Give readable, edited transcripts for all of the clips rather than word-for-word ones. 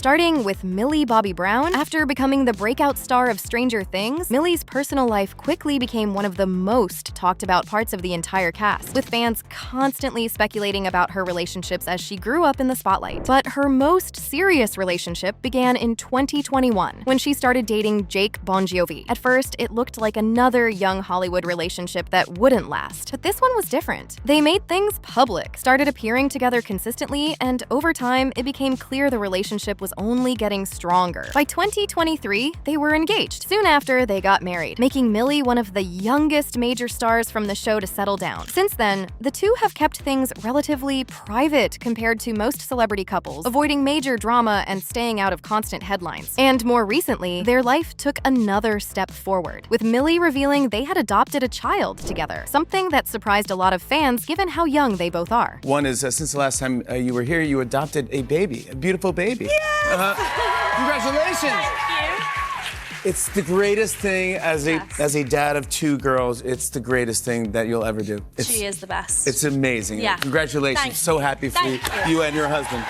Starting with Millie Bobby Brown, after becoming the breakout star of Stranger Things, Millie's personal life quickly became one of the most talked about parts of the entire cast, with fans constantly speculating about her relationships as she grew up in the spotlight. But her most serious relationship began in 2021, when she started dating Jake Bongiovi. At first, it looked like another young Hollywood relationship that wouldn't last, but this one was different. They made things public, started appearing together consistently, and over time, it became clear the relationship was only getting stronger. By 2023, they were engaged. Soon after, they got married, making Millie one of the youngest major stars from the show to settle down. Since then, the two have kept things relatively private compared to most celebrity couples, avoiding major drama and staying out of constant headlines. And more recently, their life took another step forward, with Millie revealing they had adopted a child together, something that surprised a lot of fans given how young they both are. One is, since the last time you were here, you adopted a baby, a beautiful baby. Yes! Congratulations! Thank you. It's the greatest thing as a dad of two girls. It's the greatest thing that you'll ever do. She is the best. It's amazing. Yeah. Congratulations. Thank so you. happy for you and your husband,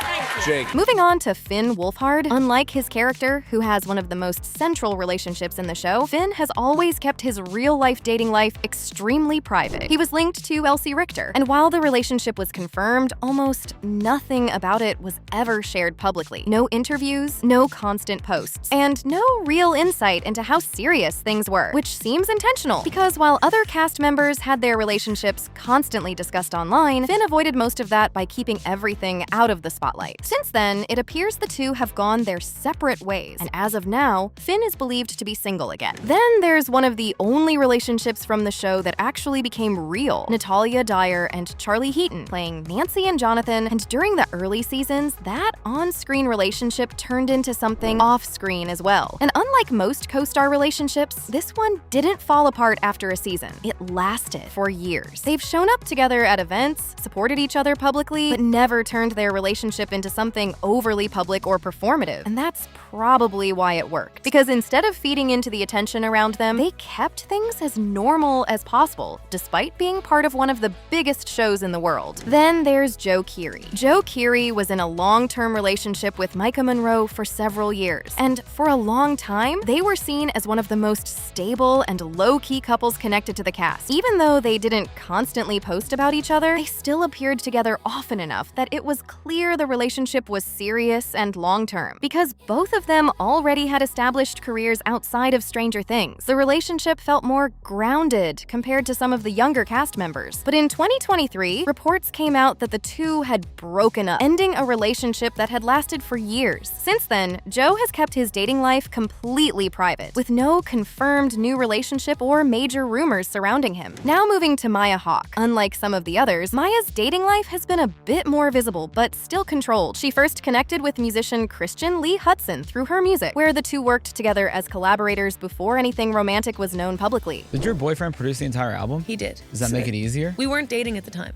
Jake. Moving on to Finn Wolfhard. Unlike his character, who has one of the most central relationships in the show, Finn has always kept his real-life dating life extremely private. He was linked to Elsie Richter, and while the relationship was confirmed, almost nothing about it was ever shared publicly. No interviews, no constant posts, and no real insight into how serious things were, which seems intentional, because while other cast members had their relationships constantly discussed online, Finn avoided most of that by keeping everything out of the spotlight. Since then, it appears the two have gone their separate ways, and as of now, Finn is believed to be single again. Then there's one of the only relationships from the show that actually became real, Natalia, Dyer, and Charlie Heaton, playing Nancy and Jonathan, and during the early seasons, that on-screen relationship turned into something off-screen as well. And unlike most co-star relationships, this one didn't fall apart after a season. It lasted for years. They've shown up together at events, supported each other publicly, but never turned their relationship into something overly public or performative. And that's probably why it worked. Because instead of feeding into the attention around them, they kept things as normal as possible, despite being part of one of the biggest shows in the world. Then there's Joe Keery. Joe Keery was in a long-term relationship with Micah Monroe for several years, and for a long time, they were seen as one of the most stable and low-key couples connected to the cast. Even though they didn't constantly post about each other, they still appeared together often enough that it was clear the relationship was serious and long-term. Because both of them already had established careers outside of Stranger Things, the relationship felt more grounded compared to some of the younger cast members. But in 2023, reports came out that the two had broken up, ending a relationship that had lasted for years. Since then, Joe has kept his dating life completely private, with no confirmed new relationship or major rumors surrounding him. Now moving to Maya Hawke. Unlike some of the others, Maya's dating life has been a bit more visible, but still controlled. She first connected with musician Christian Lee Hudson through her music, where the two worked together as collaborators before anything romantic was known publicly. Did your boyfriend produce the entire album? He did. Does that make it easier? We weren't dating at the time.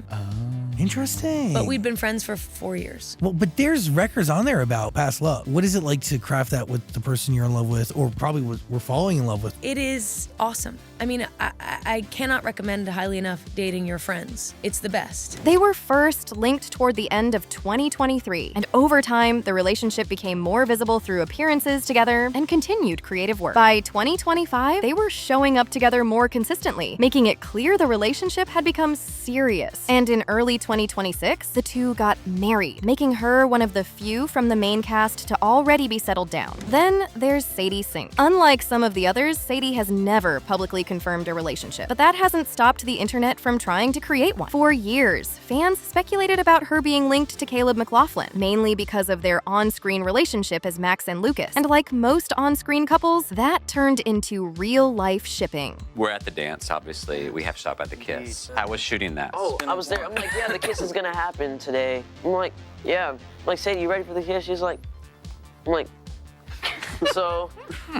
Interesting. But we'd been friends for 4 years. Well, but there's records on there about past love. What is it like to craft that with the person you're in love with, or probably were falling in love with? It is awesome. I mean, I cannot recommend highly enough dating your friends. It's the best. They were first linked toward the end of 2023, and over time, the relationship became more visible through appearances together and continued creative work. By 2025, they were showing up together more consistently, making it clear the relationship had become serious. And in early 2026, the two got married, making her one of the few from the main cast to already be settled down. Then there's Sadie Sink. Unlike some of the others, Sadie has never publicly confirmed a relationship, but that hasn't stopped the internet from trying to create one. For years, fans speculated about her being linked to Caleb McLaughlin, mainly because of their on-screen relationship as Max and Lucas. And like most on-screen couples, that turned into real-life shipping. We're at the dance, obviously. We have to stop at the kiss. I was shooting that. Oh, I was there. I'm like, yeah, the kiss is gonna happen today. I'm like, yeah. I'm like, Sadie, you ready for the kiss? She's like, I'm like, so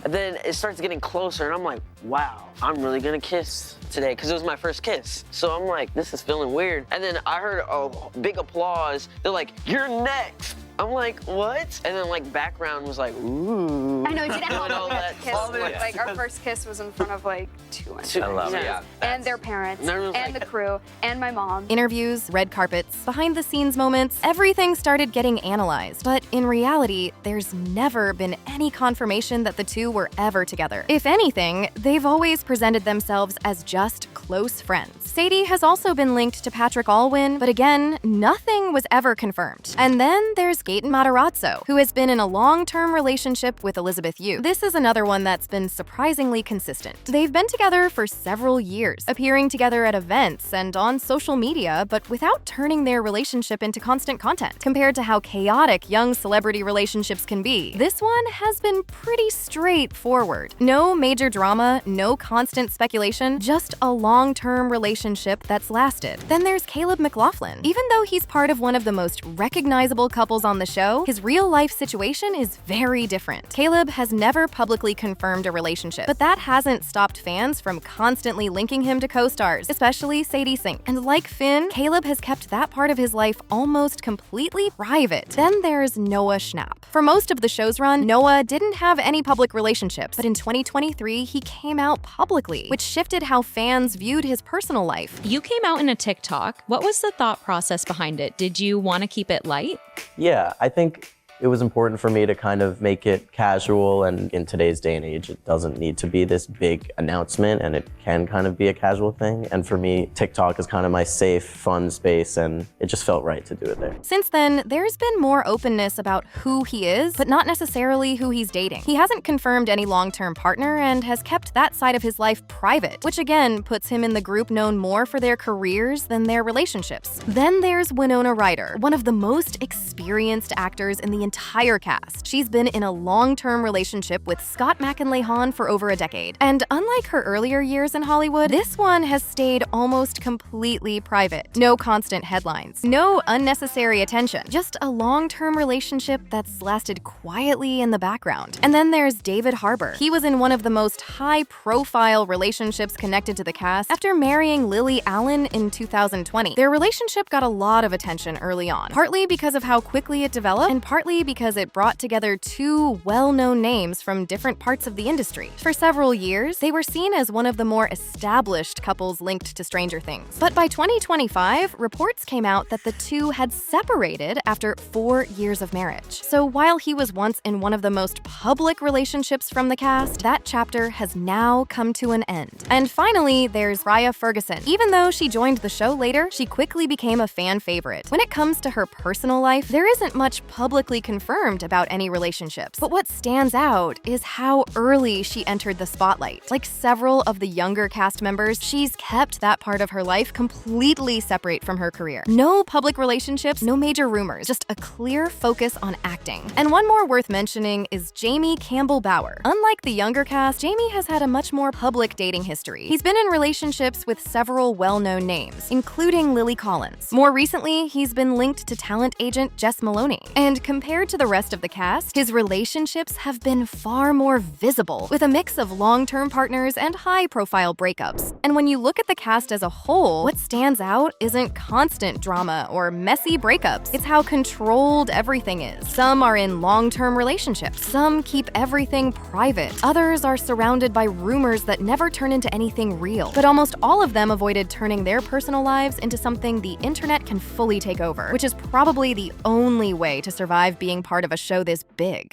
then it starts getting closer, and I'm like, wow, I'm really gonna kiss today, because it was my first kiss. So I'm like, this is feeling weird. And then I heard a big applause. They're like, you're next. I'm like, what? And then like background was like, ooh. I know, it didn't help all that that kiss. stuff. Like our first kiss was in front of like 200. I love it. Yeah. And their parents, And everyone's and like- the crew, and my mom. Interviews, red carpets, behind the scenes moments, everything started getting analyzed. But in reality, there's never been any confirmation that the two were ever together. If anything, they've always presented themselves as just close friends. Sadie has also been linked to Patrick Allwyn, but again, nothing was ever confirmed. And then there's Gaten Matarazzo, who has been in a long-term relationship with Elizabeth Yu. This is another one that's been surprisingly consistent. They've been together for several years, appearing together at events and on social media, but without turning their relationship into constant content. Compared to how chaotic young celebrity relationships can be, this one has been pretty straightforward. No major drama, no constant speculation, just a long-term relationship that's lasted. Then there's McLaughlin. Even though he's part of one of the most recognizable couples on the show, his real-life situation is very different. Caleb has never publicly confirmed a relationship, but that hasn't stopped fans from constantly linking him to co-stars, especially Sadie Sink. And like Finn, Caleb has kept that part of his life almost completely private. Then there's Noah Schnapp. For most of the show's run, Noah didn't have any public relationships, but in 2023, he came out publicly, which shifted how fans viewed his personal life. You came out in a TikTok. What was the thought process behind it? Did you want to keep it light? Yeah, I think it was important for me to kind of make it casual, and in today's day and age, it doesn't need to be this big announcement, and it can kind of be a casual thing. And for me, TikTok is kind of my safe, fun space, and it just felt right to do it there. Since then, there's been more openness about who he is, but not necessarily who he's dating. He hasn't confirmed any long-term partner and has kept that side of his life private, which again puts him in the group known more for their careers than their relationships. Then there's Winona Ryder, one of the most experienced actors in the entire cast. She's been in a long-term relationship with Scott McLaughlin for over a decade. And unlike her earlier years in Hollywood, this one has stayed almost completely private. No constant headlines, no unnecessary attention, just a long-term relationship that's lasted quietly in the background. And then there's David Harbour. He was in one of the most high-profile relationships connected to the cast after marrying Lily Allen in 2020. Their relationship got a lot of attention early on, partly because of how quickly it developed, and partly because it brought together two well-known names from different parts of the industry. For several years, they were seen as one of the more established couples linked to Stranger Things. But by 2025, reports came out that the two had separated after 4 years of marriage. So while he was once in one of the most public relationships from the cast, that chapter has now come to an end. And finally, there's Rya Ferguson. Even though she joined the show later, she quickly became a fan favorite. When it comes to her personal life, there isn't much publicly confirmed about any relationships. But what stands out is how early she entered the spotlight. Like several of the younger cast members, she's kept that part of her life completely separate from her career. No public relationships, no major rumors, just a clear focus on acting. And one more worth mentioning is Jamie Campbell Bower. Unlike the younger cast, Jamie has had a much more public dating history. He's been in relationships with several well-known names, including Lily Collins. More recently, he's been linked to talent agent Jess Maloney. And compared to the rest of the cast, his relationships have been far more visible, with a mix of long-term partners and high-profile breakups. And when you look at the cast as a whole, what stands out isn't constant drama or messy breakups. It's how controlled everything is. Some are in long-term relationships. Some keep everything private. Others are surrounded by rumors that never turn into anything real. But almost all of them avoided turning their personal lives into something the internet can fully take over, which is probably the only way to survive being part of a show this big.